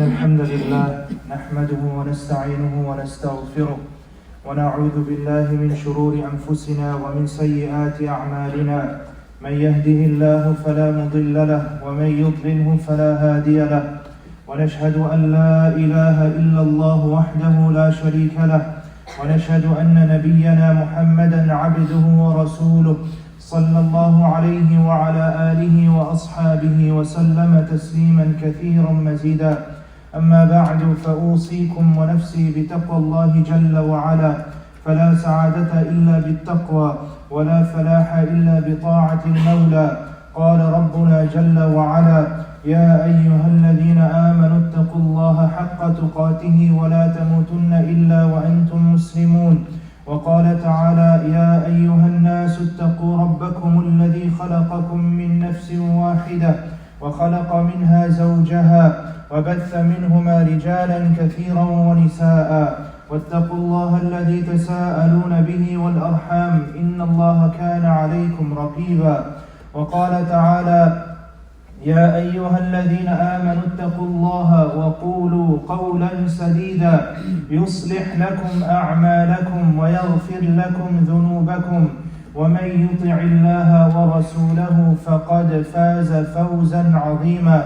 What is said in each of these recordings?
الحمد لله نحمده ونستعينه ونستغفره ونعوذ بالله من شرور أنفسنا ومن سيئات أعمالنا. من يهده الله فلا مضل له ومن يضلله فلا هادي له. ونشهد أن لا إله إلا الله وحده لا شريك له. ونشهد أن نبينا محمدا عبده ورسوله صلى الله عليه وعلى آله وأصحابه وسلم تسليما كثيرا مزيدا. أما بعد فأوصيكم ونفسي بتقوى الله جل وعلا، فلا سعادة إلا بالتقوى ولا فلاح إلا بطاعة المولى. قال ربنا جل وعلا: يا أيها الذين آمنوا اتقوا الله حق تقاته ولا تموتن إلا وأنتم مسلمون. وقال تعالى: يا أيها الناس اتقوا ربكم الذي خلقكم من نفس واحدة وخلق منها زوجها وبث منهما رجالا كثيرا ونساء. واتقوا الله الذي تساءلون به والأرحام إن الله كان عليكم رقيبا. وقال تعالى: يا أيها الذين آمنوا اتقوا الله وقولوا قولا سديدا يصلح لكم أعمالكم ويغفر لكم ذنوبكم ومن يطع الله ورسوله فقد فاز فوزا عظيما.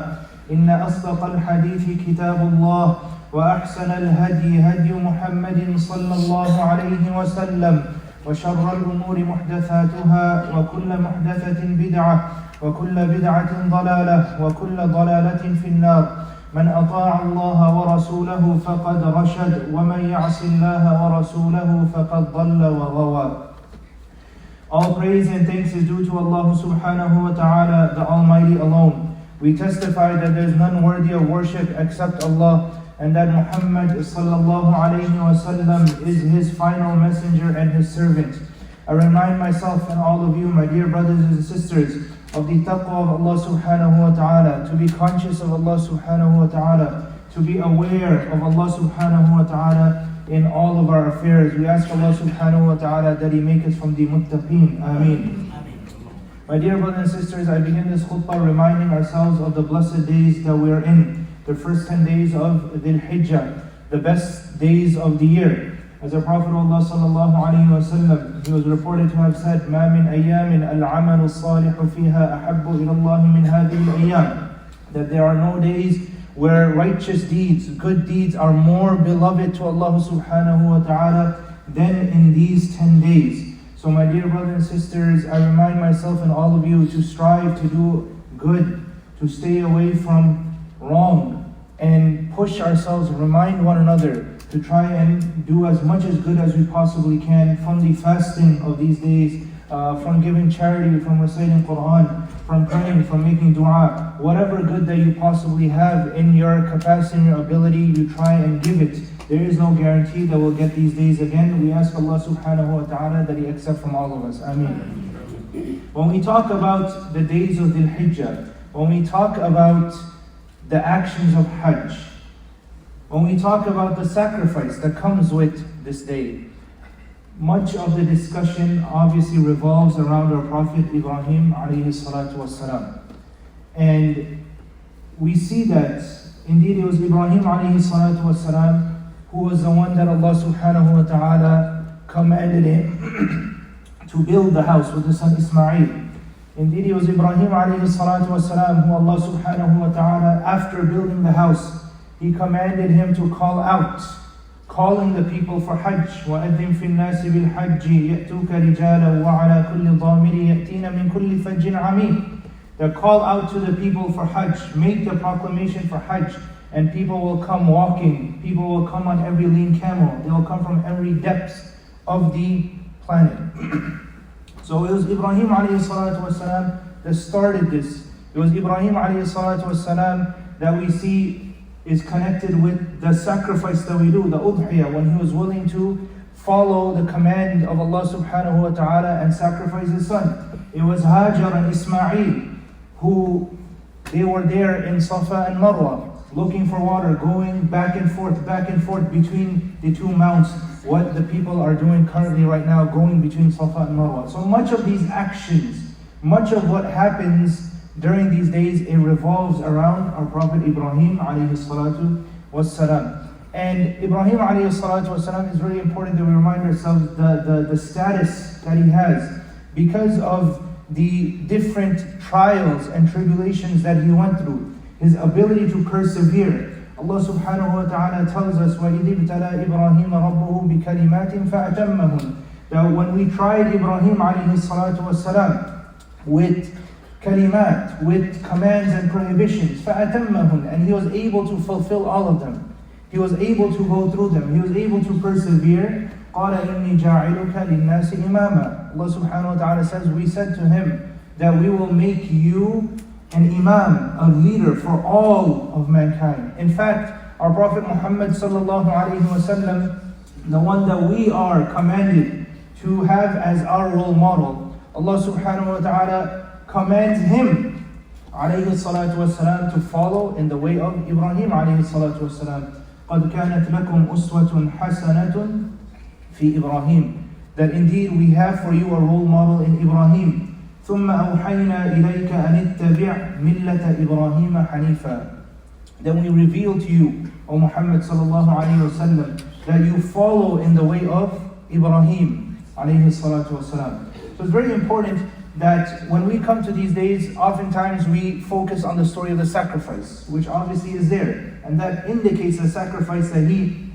إن أصدق الحديث كتاب الله، وأحسن الهدي هدي محمد صلى الله عليه وسلم، وشر الأمور محدثاتها، وكل محدثة بدعة، وكل بدعة ضلالة، وكل ضلالة في النار. من أطاع الله ورسوله فقد رشد، ومن يعص الله ورسوله فقد ضل وغوى. All praise and thanks is due to Allah subhanahu wa ta'ala, the Almighty alone. We testify that there is none worthy of worship except Allah, and that Muhammad sallallahu alayhi wa sallam is his final messenger and his servant. I remind myself and all of you, my dear brothers and sisters, of the taqwa of Allah subhanahu wa ta'ala, to be conscious of Allah subhanahu wa ta'ala, to be aware of Allah subhanahu wa ta'ala in all of our affairs. We ask Allah subhanahu wa ta'ala that He make us from the muttaqeen. Ameen. My dear brothers and sisters, I begin this khutbah reminding ourselves of the blessed days that we are in, the first 10 days of Dhul Hijjah, the best days of the year. As the Prophet Allah sallallahu alayhi wa sallam, he was reported to have said, مَا مِنْ أَيَّامٍ الْعَمَلُ الصَّالِحُ فِيهَا أَحَبُّ إِلَى اللَّهِ مِنْ هَذِهِ الْأَيَّامِ. That there are no days where righteous deeds, good deeds are more beloved to Allah subhanahu wa ta'ala than in these 10 days. So my dear brothers and sisters, I remind myself and all of you to strive to do good, to stay away from wrong, and push ourselves, remind one another to try and do as much as good as we possibly can from the fasting of these days, from giving charity, from reciting Quran, from praying, from making dua. Whatever good that you possibly have in your capacity and your ability, you try and give it. There is no guarantee that we'll get these days again. We ask Allah subhanahu wa ta'ala that He accept from all of us. Ameen. When we talk about the days of Dhul Hijjah, when we talk about the actions of Hajj, when we talk about the sacrifice that comes with this day, much of the discussion obviously revolves around our Prophet Ibrahim alayhi salatu wasalam. And we see that indeed it was Ibrahim alayhi salatu wasalam who was the one that Allah subhanahu wa ta'ala commanded him to build the house with his son Ismail. Indeed it was Ibrahim alayhi salatu wasalam who Allah subhanahu wa ta'ala, after building the house, He commanded him to call out, calling the people for Hajj. وَأَذِّن فِي النَّاسِ بِالْحَجِّ يَأْتُوكَ رِجَالًا وَعَلَى كُلِّ ضَامِرٍ يَأْتِينَ مِنْ كُلِّ فَجٍّ عَمِيقٍ. That call out to the people for Hajj, make the proclamation for Hajj, and people will come walking, people will come on every lean camel, they will come from every depth of the planet. So it was Ibrahim alayhi salatu wasalam that started this. It was Ibrahim alayhi salatu wasalam that we see is connected with the sacrifice that we do, the udhiyah, when he was willing to follow the command of Allah subhanahu wa ta'ala and sacrifice his son. It was Hajar and Ismail who, they were there in Safa and Marwa, looking for water, going back and forth between the two mounts. What the people are doing currently right now, going between Safa and Marwa. So much of these actions, much of what happens during these days, it revolves around our Prophet Ibrahim alayhi salatu wassalam. And Ibrahim alayhi salatu wassalam is very important that we remind ourselves the status that he has because of the different trials and tribulations that he went through, his ability to persevere. Allah subhanahu wa ta'ala tells us, وَإِذِ ابْتَلَى إِبْرَاهِيمَ رَبُّهُ بِكَلِمَاتٍ فَأَتَمَّهُنْ. That when we tried Ibrahim alayhi salatu wasalam with kalimat, with commands and prohibitions, فَأَتَمَّهُنْ, and he was able to fulfill all of them. He was able to go through them. He was able to persevere. قَالَ إِنِّي جَاعِلُكَ لِلنَّاسِ إِمَامًا. Allah subhanahu wa ta'ala says, we said to him that we will make you an imam, a leader for all of mankind. In fact, our Prophet Muhammad sallallahu alayhi wa sallam, the one that we are commanded to have as our role model, Allah subhanahu wa ta'ala commands him alayhi salatu wasalam to follow in the way of Ibrahim alayhi salatu wasalam. قَدْ كَانَتْ لَكُمْ أُسْوَةٌ حَسَنَةٌ فِي إِبْرَاهِيمَ. That indeed we have for you a role model in Ibrahim. ثُمَّ أَوْحَيْنَا إِلَيْكَ أَنِ اتَّبِعْ مِلَّةَ إِبْرَاهِيمَ حَنِيفًا. Then we reveal to you, O Muhammad sallallahu alayhi wa sallam, that you follow in the way of Ibrahim alayhi salatu wasalam. So it's very important that when we come to these days, oftentimes we focus on the story of the sacrifice, which obviously is there, and that indicates the sacrifice that he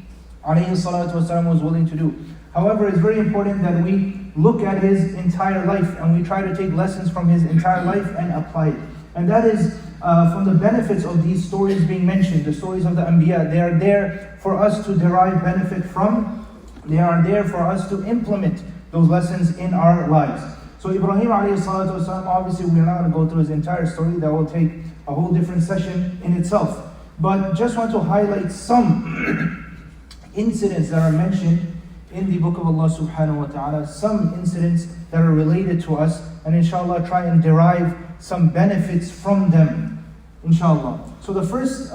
alayhi salatu wasalam was willing to do. However, it's very important that we look at his entire life and we try to take lessons from his entire life and apply it. And that is from the benefits of these stories being mentioned, the stories of the Anbiya. They are there for us to derive benefit from. They are there for us to implement those lessons in our lives. So Ibrahim alayhi salatu wasalam, obviously we're not going to go through his entire story. That will take a whole different session in itself. But just want to highlight some incidents that are mentioned in the book of Allah subhanahu wa ta'ala, some incidents that are related to us, and inshallah try and derive some benefits from them, inshallah. So the first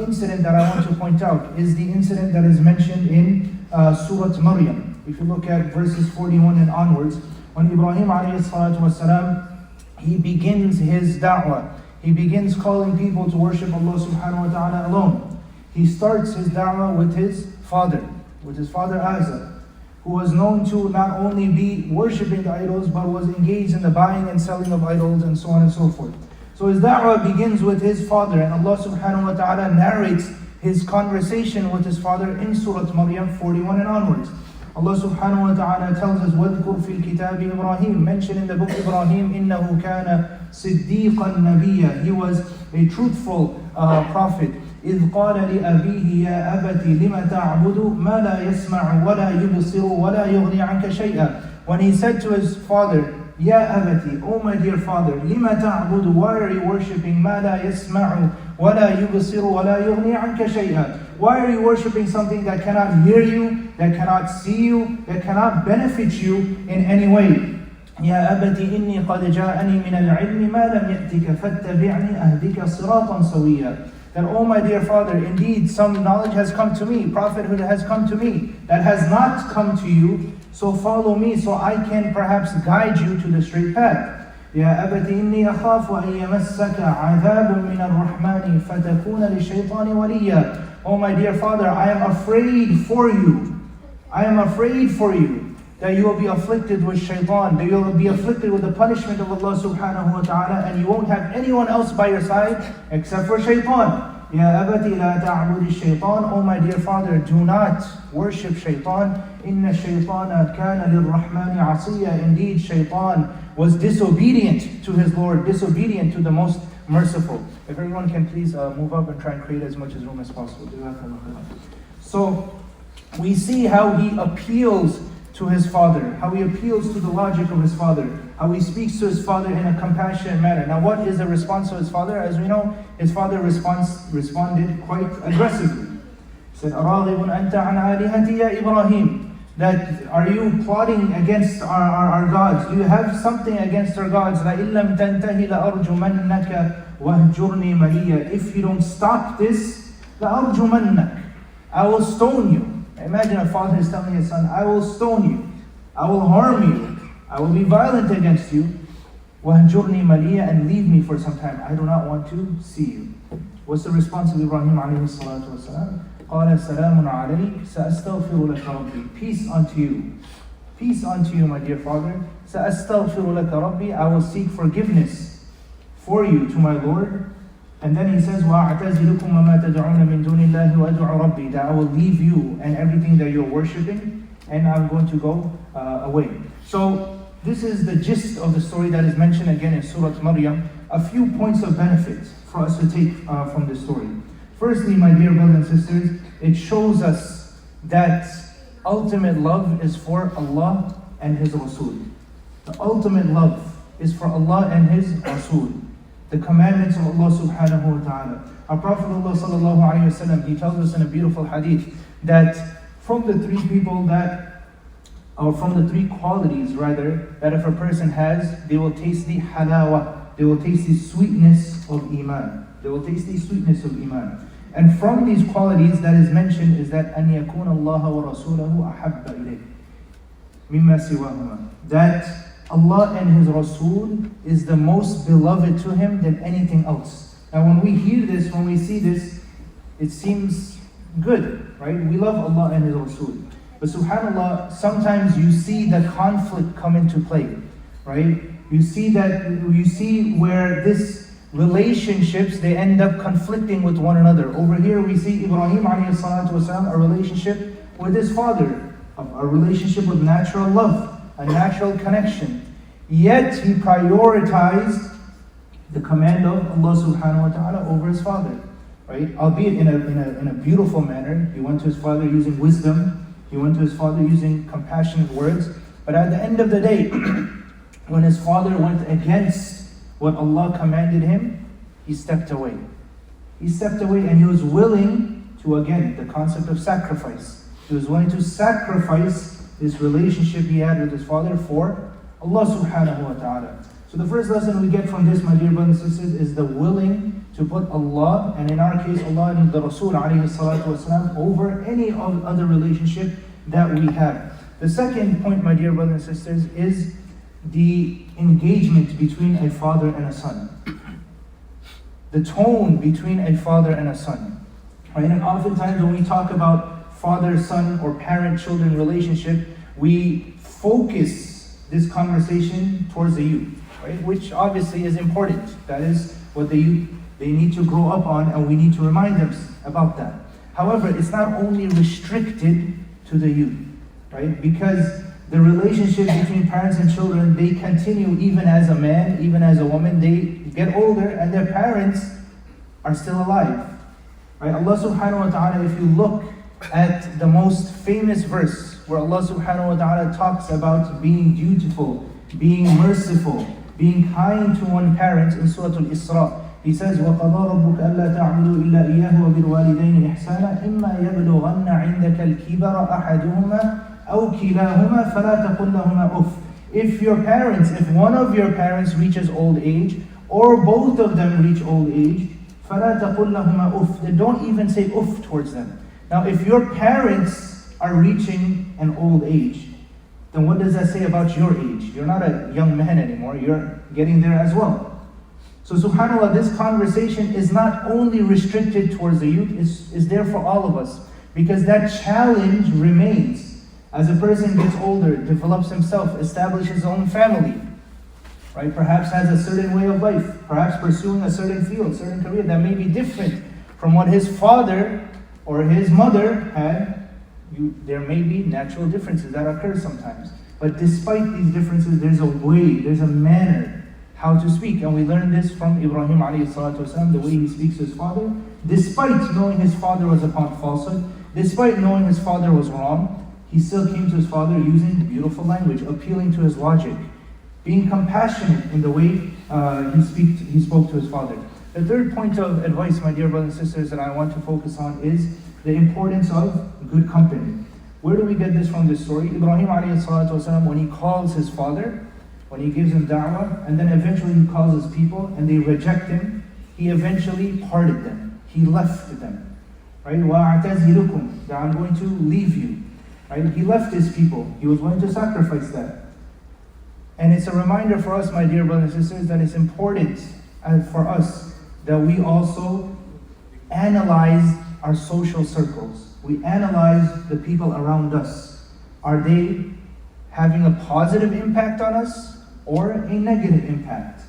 incident that I want to point out is the incident that is mentioned in Surah Maryam. If you look at verses 41 and onwards, when Ibrahim alayhi salatu wasalam, he begins his da'wah. He begins calling people to worship Allah subhanahu wa ta'ala alone. He starts his da'wah with his father Azar, who was known to not only be worshipping the idols, but was engaged in the buying and selling of idols and so on and so forth. So his da'wah begins with his father, and Allah subhanahu wa ta'ala narrates his conversation with his father in Surah Maryam 41 and onwards. Allah subhanahu wa ta'ala tells us, وَاذْكُرْ فِي الْكِتَابِ إِبْرَاهِيمَ. Mention in the book Ibrahim, إِنَّهُ كَانَ صِدِّيقًا نَبِيًّا. He was a truthful prophet. إِذْ قَالَ لِأَبِيهِ يَا أَبَتِ لِمَ تَعْبُدُ مَا لَا يَسْمَعُ وَلَا يُبْصِرُ وَلَا يُغْنِي عَنْكَ شَيْئًا. When he said to his father, يَا أَبَتِ, O my dear father, لِمَ تَعْبُدُ, why are you worshipping مَا لَا يَسْمَعُ وَلَا يُبْصِرُ وَلَا يُغْنِي عَنْكَ شَيْئًا. Why are you worshipping something that cannot hear you, that cannot see you, that cannot benefit you in any way? يَا أَبَتِ إِنِّي قَدْ جَاءَنِي مِنَ الْعِلْمِ مَا لَمْ يَأْتِكَ فَاتَّبِعْنِي أَهْدِكَ صِرَاطًا سَوِيًّا. That, oh my dear father, indeed some knowledge has come to me, prophethood has come to me, that has not come to you, so follow me so I can perhaps guide you to the straight path. يَا أَبَتِ إِنِّي أَخَافُ أَن يَمَسَّكَ عَذَابٌ مِّنَ الرَّحْمَنِ فَتَكُونَ لِلشَّيْطَانِ وَلِيًّا. Oh my dear father, I am afraid for you. I am afraid for you that you will be afflicted with shaitan, that you will be afflicted with the punishment of Allah subhanahu wa ta'ala, and you won't have anyone else by your side except for shaitan. يَا أَبَتِ لَا تَعْبُدِ الشَّيْطَانِ. Oh my dear father, do not worship shaitan. إِنَّ الشَّيْطَانَ كَانَ لِلرَّحْمَنِ عَصِيًّا. Indeed, shaitan was disobedient to his Lord, disobedient to the most merciful. If everyone can please move up and try and create as much as room as possible. So we see how he appeals to his father, how he appeals to the logic of his father, how he speaks to his father in a compassionate manner. Now what is the response of his father? As we know, his father responded quite aggressively. He said, أَرَاغِبٌ أَنْتَ عَنْ آلِهَتِي يَا إِبْرَاهِيمَ. That, are you plotting against our gods? Do you have something against our gods? لَإِن لَمْ تَنْتَهِ لَأَرْجُمَنَّكَ وَهْجُرْنِي مَلِيًّا. If you don't stop this, لَأَرْجُمَنَّكَ, I will stone you. Imagine a father is telling his son, I will stone you, I will harm you, I will be violent against you. وَهْجُرْنِي مَلِيًّا, and leave me for some time. I do not want to see you. What's the response of Ibrahim alayhi salatu wasalam? قَالَ سَلَامٌ عَلَيْكَ سَأَسْتَغْفِرُ لَكَ رَبِّي. Peace unto you. Peace unto you, my dear father. سَأَسْتَغْفِرُ لَكَ رَبِّي. I will seek forgiveness for you to my Lord. And then he says, وَأَعْتَزِلُكُمْ وَمَا تَدْعُونَ مِن دُونِ اللَّهِ وَأَدْعُ رَبِّي. That I will leave you and everything that you're worshipping, and I'm going to go away. So this is the gist of the story that is mentioned again in Surah Maryam. A few points of benefit for us to take from this story. Firstly, my dear brothers and sisters, it shows us that ultimate love is for Allah and His Rasul. The ultimate love is for Allah and His Rasul. The commandments of Allah subhanahu wa ta'ala. Our Prophet sallallahu alayhi wa sallam, he tells us in a beautiful hadith that from the three people that, or from the three qualities rather, that if a person has, they will taste the halawa, they will taste the sweetness of Iman. They will taste the sweetness of Iman. And from these qualities that is mentioned is that أَنْ يَكُونَ اللَّهَ وَرَسُولَهُ أَحَبَّ إِلَيْهِ مِمَّا سِوَاهُمَا. That Allah and His Rasul is the most beloved to Him than anything else. Now when we hear this, when we see this, it seems good, right? We love Allah and His Rasul. But subhanAllah, sometimes you see the conflict come into play, right? You see where this relationships, they end up conflicting with one another. Over here we see Ibrahim alayhi salatu wasalam, a relationship with his father, a relationship with natural love, a natural connection. Yet he prioritized the command of Allah subhanahu wa ta'ala over his father, right? Albeit in a beautiful manner. He went to his father using wisdom, he went to his father using compassionate words. But at the end of the day, when his father went against what Allah commanded him, he stepped away. He stepped away and he was willing to, again, the concept of sacrifice. He was willing to sacrifice this relationship he had with his father for Allah subhanahu wa ta'ala. So the first lesson we get from this, my dear brothers and sisters, is the willing to put Allah, and in our case Allah and the Rasul alayhi salatu wasalam, over any other relationship that we have. The second point, my dear brothers and sisters, is the engagement between a father and a son. The tone between a father and a son. Right? And oftentimes when we talk about father-son or parent-children relationship, we focus this conversation towards the youth, right? Which obviously is important. That is what the youth, they need to grow up on, and we need to remind them about that. However, it's not only restricted to the youth, right? Because the relationship between parents and children, they continue even as a man, even as a woman. They get older and their parents are still alive. Right? Allah subhanahu wa ta'ala, if you look at the most famous verse where Allah subhanahu wa ta'ala talks about being dutiful, being merciful, being kind to one parent in Surah Al-Isra, He says, وَقَضَى رَبُّكَ أَلَّا تَعْبُدُوا إِلَّا إِيَّاهُ وَبِالْوَالِدَيْنِ إِحْسَانًا إِمَّا يَبْلُغَنَّ عِندَكَ الْكِبَرَ أَحَدُهُمَا أَوْ كِلَاهُمَا فَلَا تَقُلْ لَهُمَا أُفٍّ. If one of your parents reaches old age, or both of them reach old age, فَلَا تَقُلْ لَهُمَا أُفٍّ. Then don't even say uff towards them. Now if your parents are reaching an old age, then what does that say about your age? You're not a young man anymore, you're getting there as well. So subhanAllah, this conversation is not only restricted towards the youth, it's there for all of us. Because that challenge remains. As a person gets older, develops himself, establishes his own family, right? Perhaps has a certain way of life, perhaps pursuing a certain field, certain career that may be different from what his father or his mother had. There may be natural differences that occur sometimes. But despite these differences, there's a way, there's a manner how to speak. And we learn this from Ibrahim alayhi salatu wasalam, the way he speaks to his father. Despite knowing his father was upon falsehood, despite knowing his father was wrong, he still came to his father using beautiful language, appealing to his logic, being compassionate in the way he spoke to his father. The third point of advice, my dear brothers and sisters, that I want to focus on is the importance of good company. Where do we get this from this story? Ibrahim alayhi salatu wasalam, when he calls his father, when he gives him da'wah, and then eventually he calls his people and they reject him, he eventually parted them. He left them. Right? وَأَعْتَزِلُكُمْ, that I'm going to leave you. Right? He left his people. He was willing to sacrifice that. And it's a reminder for us, my dear brothers and sisters, that it's important for us that we also analyze our social circles. We analyze the people around us. Are they having a positive impact on us or a negative impact?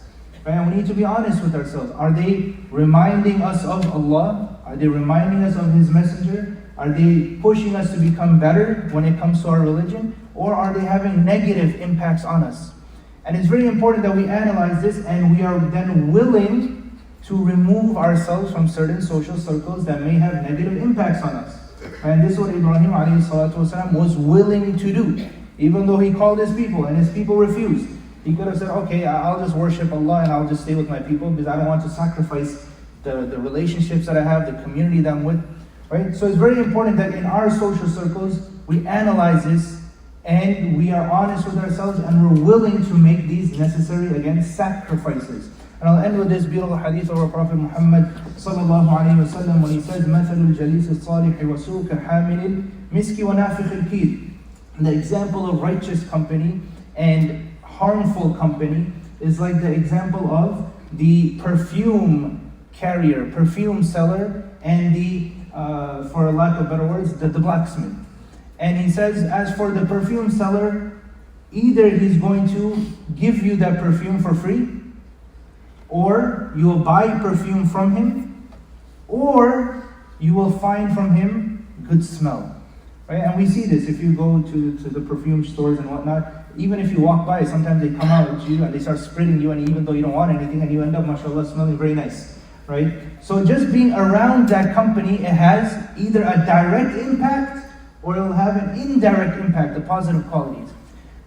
Right? And we need to be honest with ourselves. Are they reminding us of Allah? Are they reminding us of His Messenger? Are they pushing us to become better when it comes to our religion? Or are they having negative impacts on us? And it's very important that we analyze this and we are then willing to remove ourselves from certain social circles that may have negative impacts on us. And this is what Ibrahim ﷺ was willing to do. Even though he called his people and his people refused. He could have said, okay, I'll just worship Allah and I'll just stay with my people because I don't want to sacrifice the relationships that I have, the community that I'm with. Right? So it's very important that in our social circles, we analyze this and we are honest with ourselves and we're willing to make these necessary, again, sacrifices. And I'll end with this beautiful hadith of our Prophet Muhammad sallallahu alayhi wa sallam when he says, مَثَلُ الْجَلِيسِ الصَّالِحِ وَسُوءِ كَحَامِلِ الْمِسْكِ وَنَافِخِ الْكِيرِ. The example of righteous company and harmful company is like the example of the perfume carrier, perfume seller, and the, for a lack of better words, the blacksmith. And he says, as for the perfume seller, either he's going to give you that perfume for free, or you will buy perfume from him, or you will find from him good smell. Right? And we see this if you go to the perfume stores and whatnot. Even if you walk by, sometimes they come out at you and they start spreading you, and even though you don't want anything, and you end up, mashallah, smelling very nice. Right? So just being around that company, it has either a direct impact or it will have an indirect impact, the positive qualities.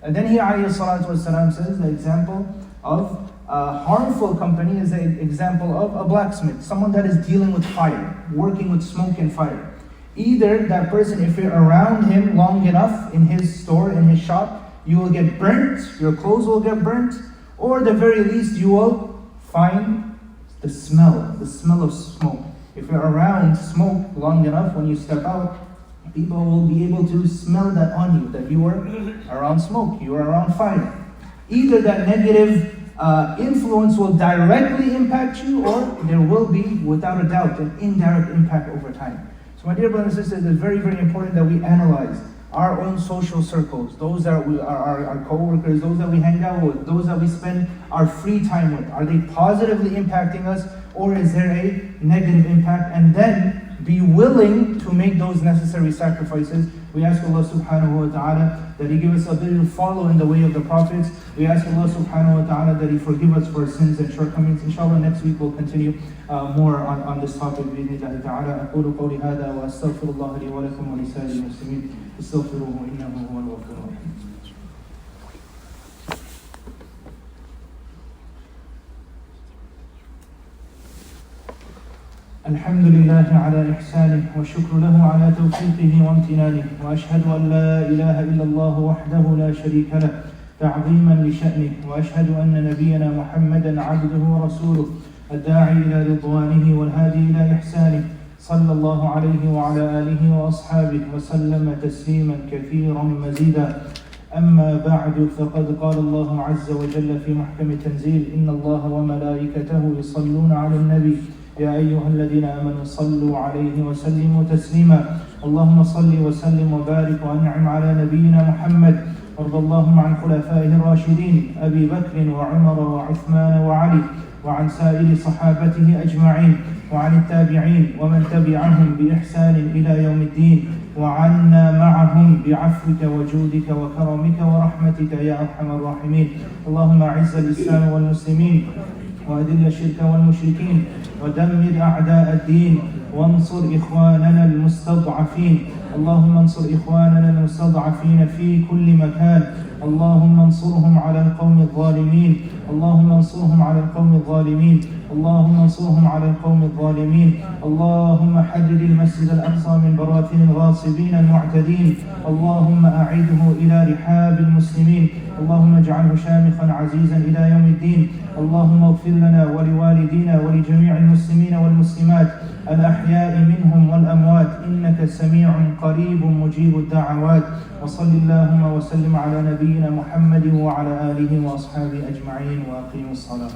And then here, alayhi salatu wasalam says the example of harmful company is an example of a blacksmith, someone that is dealing with fire, working with smoke and fire. Either that person, if you're around him long enough in his store, in his shop, you will get burnt, your clothes will get burnt, or at the very least you will find the smell of smoke. If you're around smoke long enough, when you step out, people will be able to smell that on you, that you are around smoke, you are around fire. Either that negative influence will directly impact you, or there will be, without a doubt, an indirect impact over time. So my dear brothers and sisters, it's very, very important that we analyze our own social circles, those that are our co-workers, those that we hang out with, those that we spend our free time with. Are they positively impacting us, or is there a negative impact? And then be willing to make those necessary sacrifices. We ask Allah subhanahu wa ta'ala that He give us the ability to follow in the way of the prophets. We ask Allah subhanahu wa ta'ala that He forgive us for our sins and shortcomings. Inshallah, next week we'll continue more on this topic. بإذن الله تعالى. أقول قولي هذا وأستغفر الله لي ولكم ولسائر المسلمين. استغفروه إنه هو الغفور الرحيم. الحمد لله على إحسانه والشكر له على توفيقه وامتنانه وأشهد أن لا إله إلا الله وحده لا شريك له تعظيما لشأنه وأشهد أن نبينا محمدا عبده ورسوله الداعي إلى رضوانه والهادي إلى إحسانه صلى الله عليه وعلى آله وأصحابه وسلم تسليما كثيرا مزيدا. أما بعد، فقد قال الله عز وجل في محكم التنزيل: إن الله وملائكته يصلون على النبي يا أيها الذين آمنوا صلوا عليه وسلموا تسليما. اللهم صل وسلم وبارك وأنعم على نبينا محمد. وارض اللهم عن خلفائه الراشدين أبي بكر وعمر وعثمان وعلي وعن سائر صحابته أجمعين وعن التابعين ومن تبعهم بإحسان إلى يوم الدين وعنا معهم بعفوك وجودك وكرمك ورحمتك يا أرحم الراحمين. اللهم أعز الإسلام والمسلمين وأذل الشرك والمشركين ودمر أعداء الدين وانصر إخواننا المستضعفين. اللهم انصر إخواننا المستضعفين في كل مكان. اللهم انصرهم على القوم الظالمين. اللهم انصرهم على القوم الظالمين. اللهم انصرهم على القوم الظالمين. اللهم حرر المسجد الأقصى من براثن الغاصبين المعتدين. اللهم أعده إلى رحاب المسلمين. اللهم اجعله شامخا عزيزا إلى يوم الدين. اللهم اغفر لنا ولوالدينا ولجميع المسلمين والمسلمات الأحياء منهم والأموات إنك سميع قريب مجيب الدعوات. وصل اللهم وسلم على نبينا محمد وعلى آله وأصحابه أجمعين وأقيموا الصلاة.